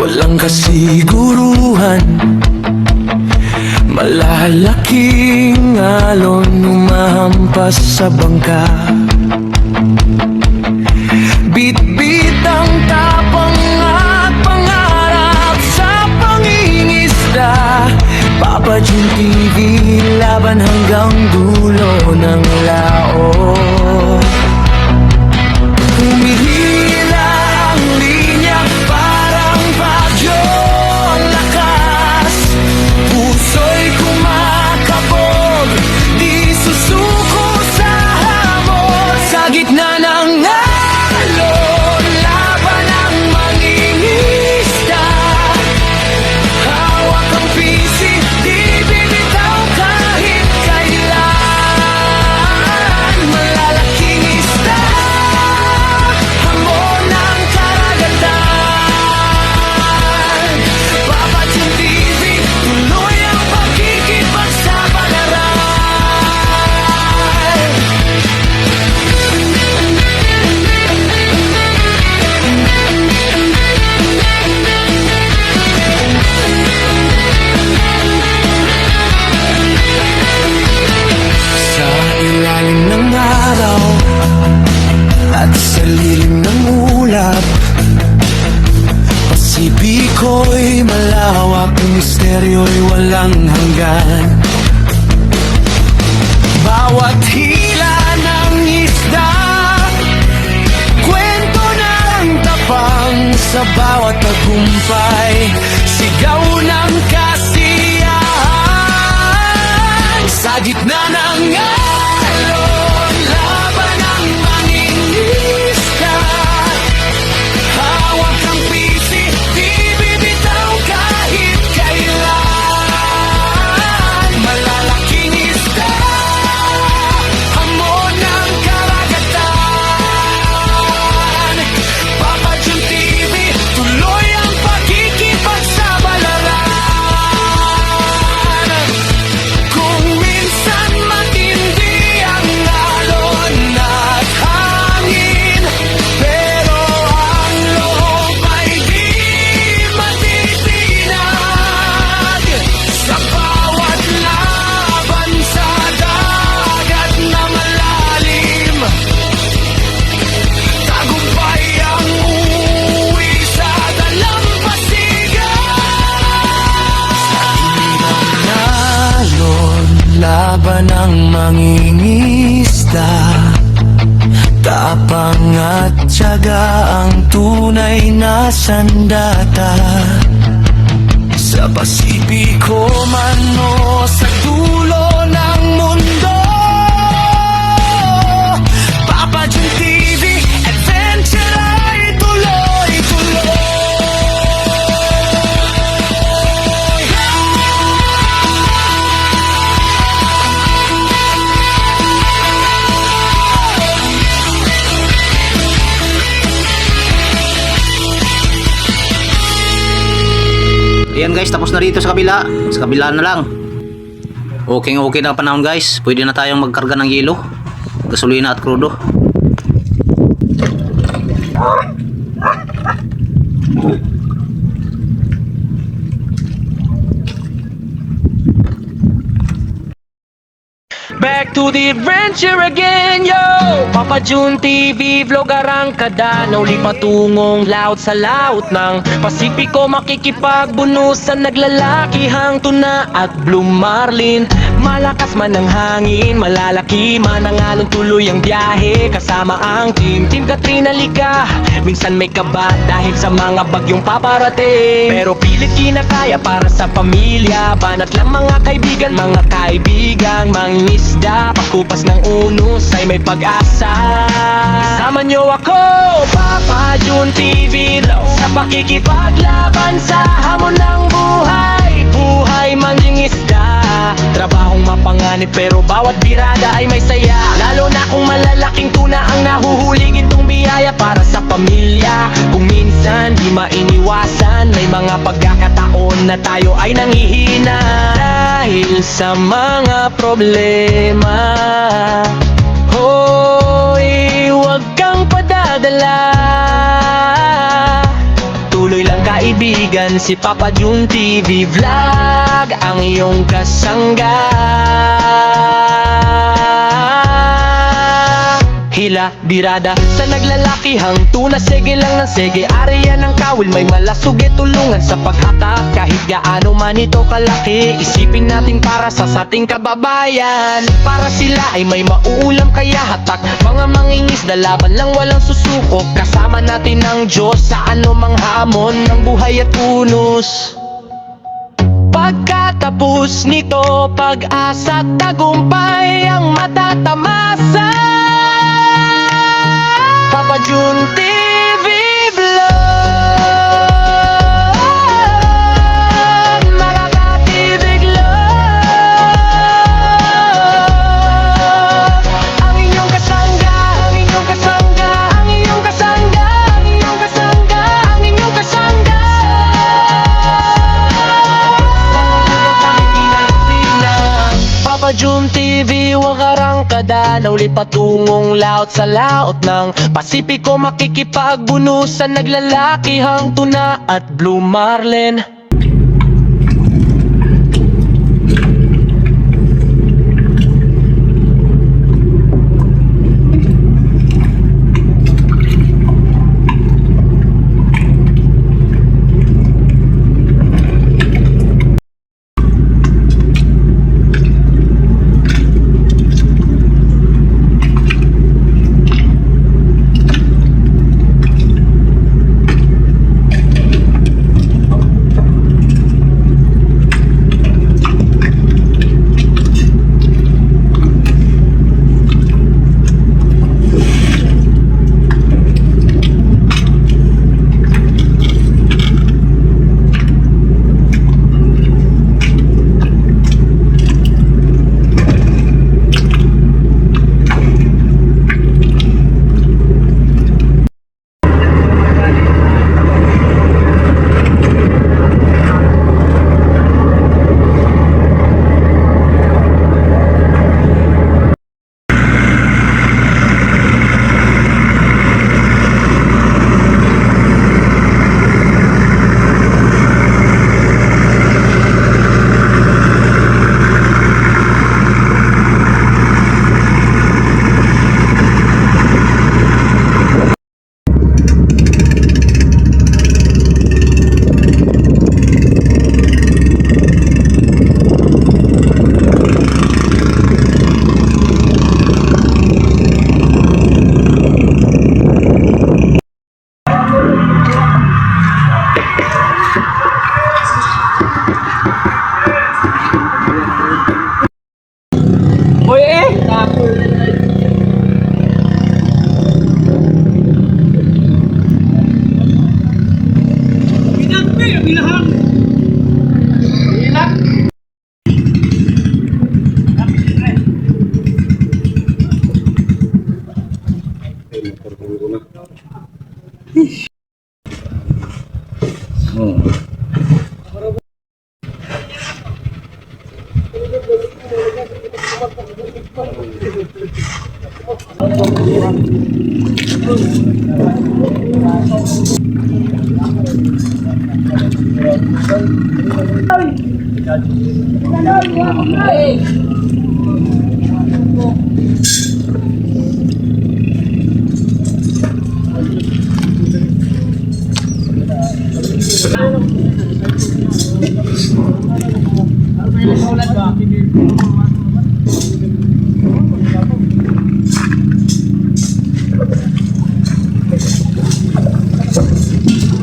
walang kasiguruhan. Malalaking alon umahampas sa bangka. Bit-bit ang tapang at pangarap sa pangingisda. Papa Jun TV, laban hanggang dulo ng laot. Humihila ang linya, parang bagyo ang lakas. Puso'y kumakabog, di susuko sa hamon. Sa gitna ng alon, laban ang mangingisda. Hawak ang pisi, di bibitaw kahit kailan. Malalaking isda, hamon ng karagatan. Papa Jun TV, tuloy ang pakikipagsapalaran. Sa ilalim ng araw at sa lilim ng ulap, Pasipiko'y malawak, misteryo'y walang hanggan. Bawat hila ng isda, kwento ng tapang. Sa bawat tagumpay, sigaw ng kasiyahan. Sa gitna ng alon, laban ang mangingisda. Hawak ang pisi, di bibitaw kahit kailan. Malalaking isda, hamon ng karagatan. Papa Jun TV, tuloy ang pakikipagsabalaran. Kung minsan matindi ang alon at hangin, pero ang loob ay di matitinag. Sa bawat laban sa dagat na malalim, tagumpay ang uuwi sa dalampasigan. Alon, laban ang mangingisda. Tapang at tiyaga ang tunay na sandata. Sa Pasipiko man o sa dulo ng mundo, Papa Jun TV, adventure ay tuloy-tuloy. Ayan guys, tapos na dito sa kabila. Sa kabila na lang. Okay na panahon guys. Pwede na tayong magkarga ng yelo, gasolina at krudo. Back to the adventure again, yo! Papa Jun TV, vlogger ang kada. Nauli patungong laut sa laut ng Pasipiko. Makikipagbunusan, naglalakihang tuna at blue marlin. Malakas man ang hangin, malalaki man ang alon. Tuloy ang biyahe, kasama ang team Katrina Liga. Minsan may kaba dahil sa mga bagyong paparating, pero pilit kinakaya para sa pamilya. Banat lang mga kaibigan, mangisda. Pagkupas ng unos ay may pag-asa. Sama nyo ako, Papa Jun TV, sa pakikipaglaban sa hamon ng buhay. Buhay mangingisda, trabahong mapanganib, pero bawat birada ay may saya. Lalo na kung malalaking tuna ang nahuhuli, itong biyaya para sa pamilya. Kung minsan di mainiwasan, may mga pagkakataon na tayo ay nanghihina dahil sa mga problema. Hoy, huwag kang padadala, tuloy lang kaibigan, si Papa Jun TV Vlog, ang iyong kasangga. Hila, birada, sa naglalakihang tuna, sige lang ng sige, area ng kawil, may malasuge tulungan sa paghata. Kahit gaano man ito kalaki, isipin natin para sa ating kababayan. Para sila ay may mauulam kaya hatak, mga mangingis na laban lang walang susuko. Kasama natin ang Diyos sa anumang hamon ng buhay at unos. Pagkatapos nito, pag-asa at tagumpay ang matatamasa. Papa Jun TV Vlog, makakatibiglo. Ang inyong kasangga, ang inyong kasangga, ang inyong kasangga, ang inyong kasangga, ang inyong kasangga. Papa Jun TV, wakarang kadanaw, lipatungong laot sa laot ng Pasipiko, makikipagbunusan, naglalakihang tuna at blue marlin.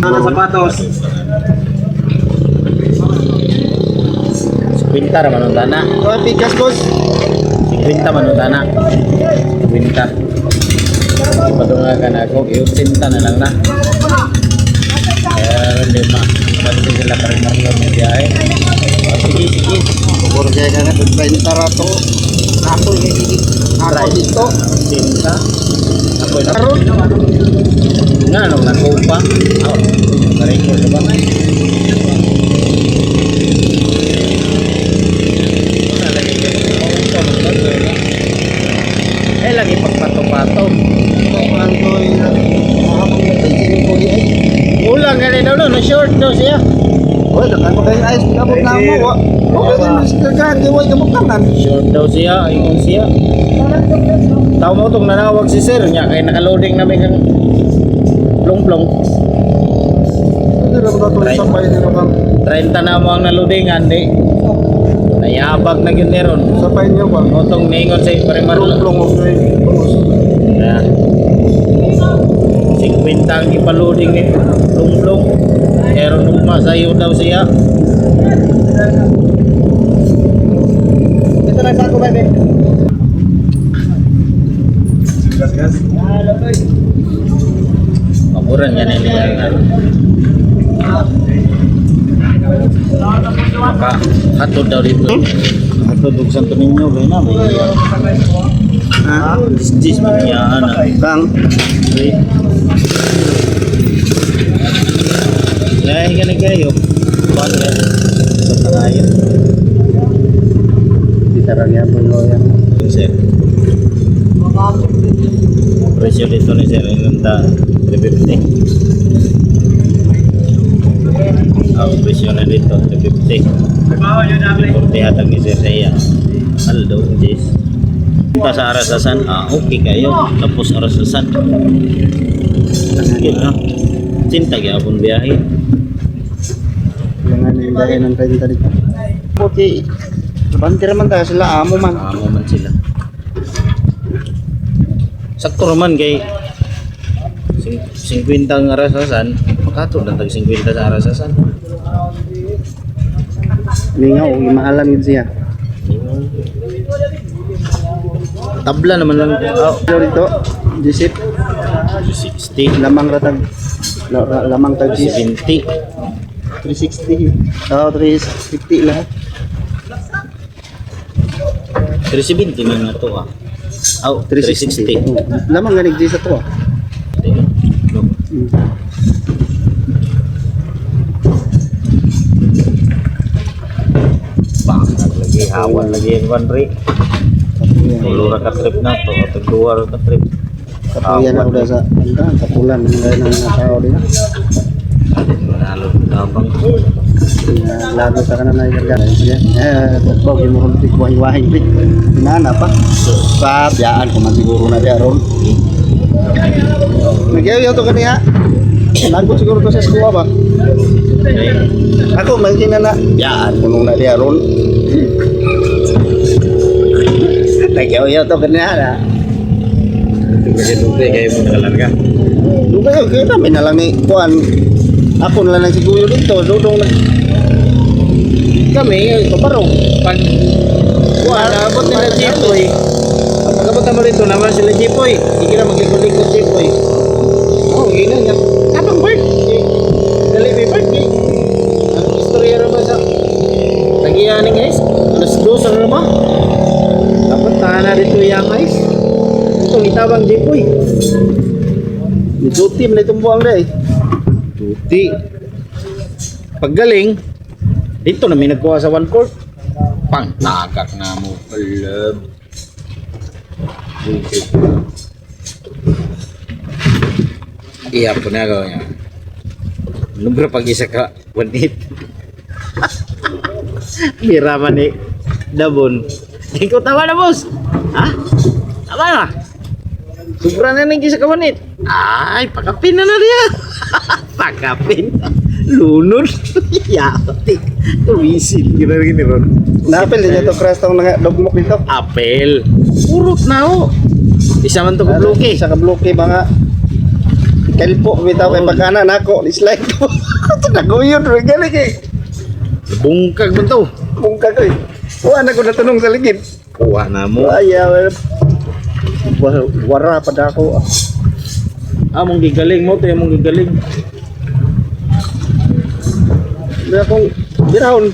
Ano sapatos? Pintar manutana. Oh, pikas boss. Pinta manutana. Pinta. Ipadungakan ako, iutinta na lang na. Lima. Kasi sila pa rin marunong ng biyahe. Sige, sige. Pagkoro kaya ka nga, pinta rato. Ako dito. Pinta. Ako na. Nga, nung nakupa. Oh, narecord na ba? Lagi pagpato-pato. Ulang ka rin daw, no? short daw siya. Oy, dakan pa kayo ice kabot na mo. Okay din mas dagan di way kabot naman. Short daw siya, ingon siya. Tao mo itong nanawag si sir niya, kaya nakaloading namin kang plong-plong. Hindi ra ba to sa pay nila bang 30 na mo ang naloadingan, di. Nayabag na yun meron. sa pay niyo ba? Otong ningon sa primar lang. Plong okay. Na 50 ang ipaloading ni plong-plong. Pero nung masayo daw siya. Ito na sa ko ba, be? Mapuran yan niya. Maka hatod daw dito. Hatod og Santo Niño ba na ba? Ha? Dis man niya ana. Kang Lahi ka na kayo. Banda sa tangayan. bitara niya po yan. Sir. Presyo dito ni sir yung ta 350. Ang presyo na dito 350. Porte hatag ni sir saya. Aldo Jis. Pa sa Arasasan, okay kayo. Tapos Arasasan. Sige na. Cinta gyapon biyahe. Langan yung dahil ng 30 dito. Okay. Bantir man tayo sila amo man. Amo man sila. Sakto naman kay 50 ang Arasasan, makatod na tag 50 sa Arasasan. Ningaw, imahalan yun siya. Tabla naman lang. Oh, Ito dito, disip, 60, lamang ratag, lamang tag dis, 70. 360. Oo, 350 lahat. 370 man na to ah. Oh, 360. Oh, lamang ganig dis ito ah. Bang lagi hawan lagi yung country. Tulura ka trip na to, tagduwa ka trip. Kapuyan ako dahil sa andan, kapulan, mga ng mga tao din. Nalo dabang. Lago sa kanan na yung gagawin siya. Bog, yung mga lutik, wahing-wahing rin. Pinana pa. Sa biyaan, kung man siguro na diya ron. Nagyaw to kaniya. Lagot siguro to sa eskuwa ba? Ako, man na biyaan, kung na diya ron. Nagyaw to kaniya na. Dugay kayo mo nakalarga. Dugay, kita, may nalang ni Kuan. Ako na lang siguro dito, dudong na. Kami, paparong. Pan. Wala, abot nila Jipoy. Pagkabot naman rito naman sila Jipoy. Hindi na maglikod-likod Jipoy. Oh, gina niya. Kapang birthday. Dali may birthday. Ang istorya naman sa tagiyanin guys. Alas 2 ang naman. Dapat tahan na rito yung guys. Ito, itabang Jipoy. Duty man itong buwang na eh. Tuti. Paggaling, dito na may nagkuha sa 1 quart. Pang tagak na mo, kalab. Iya po na gawin niya. Numbro pag isa ka, 1.8. Mira man ni Dabon. Ikaw tawa na boss. Ha? Tawa na. Sobra na nang isa ka 1.8. Ay, pakapin na niya. Pakapin. Lunod. Yatik. Tuwisin. Gina rin ni Ron. Napil din ito crash tong nga dogmok dito. Apel. Purot na ho. Isa man to kabloke. Sa kabloke ba nga. Kalpo bitaw kay pagkana nako dislike ko. Naguyod rin gali kay. Bungkag man to. Mungka ko eh. Wala na ko natanong sa ligid. Kuha na mo. Ay, wara pa da ako. Mong gigaling mo. Tayo mong gigaling. Dira kong birahon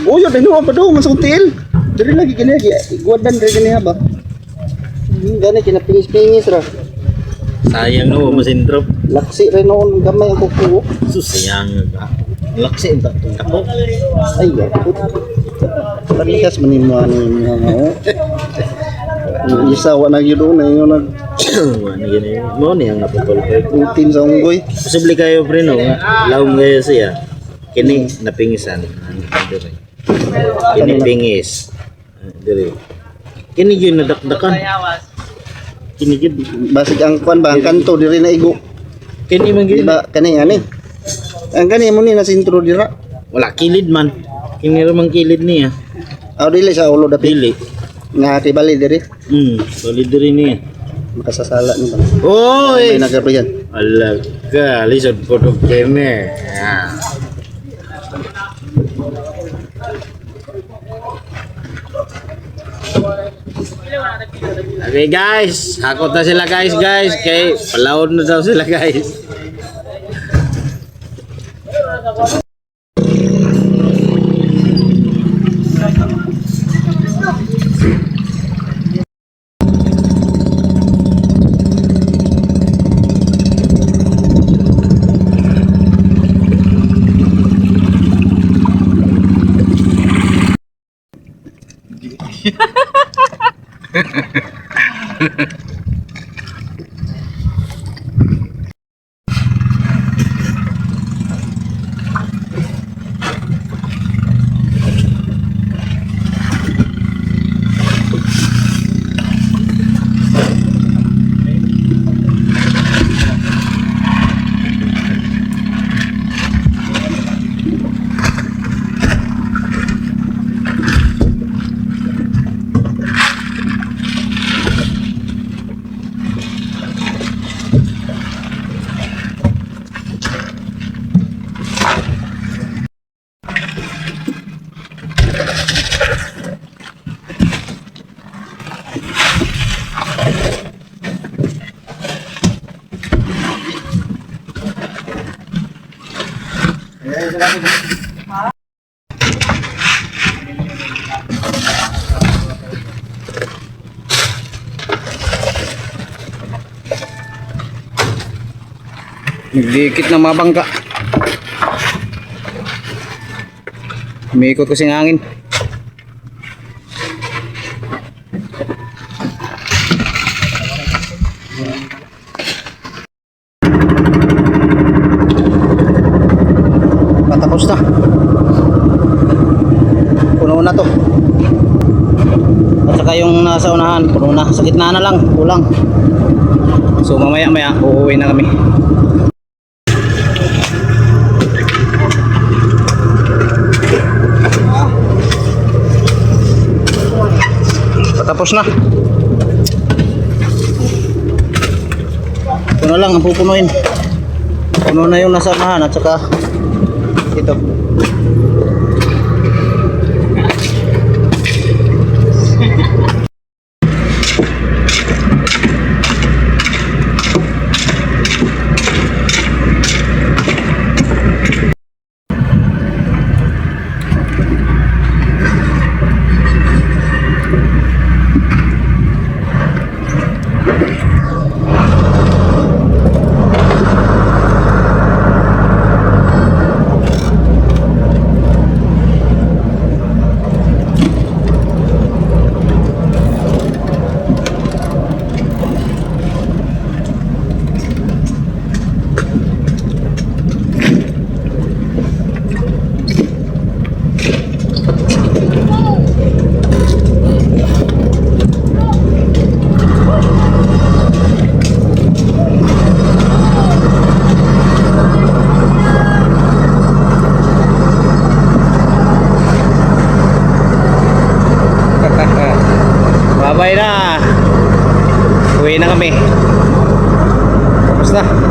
guyod na nuwan pa do man sa hotel. Diri lagi kini iguadan diri kini ba. Gani kinapingis-pingis ra. Sayang no, masindrop. Laksi rin noon gamay ang kuko. Susayang ka. Laksi ang ako. Ay, yakot. Panikas man ni mga ano. Isa wa na gyud na yun nag Wala gini mo ni ang napapalpay. Ang team sa unggoy. Posible kayo pre no, lawom kayo siya. Kini napingisan. Kini pingis. Dire. Kini gyud nadakdakan. Kini gyud Basig ang kwan ba, ang kanto diri na igo. kini man Di gyud. ba kani ani? Ang kani mo ni na sintro dira. Wala kilid man. Kini ra man kilid niya. Aw dili sa ulo dapit. Dili. Nga tibali diri. Solid diri niya. Makasasala ni ba. Oy. May nagaro yan. Alaga, lisod ko to keme. Okay guys, hakot na sila guys. Kay palawod na daw sila guys. Nagdikit na mga bangka. Umiikot kasi ng hangin. Patapos na. Puno na to. At saka yung nasa unahan, puno na. Sa gitna na lang, kulang. So mamaya uuwi na kami. Tapos na. Puno lang ang pupunuin. Puno na yung nasa unahan at saka ito. Babay na. Uwi na kami. Tapos na.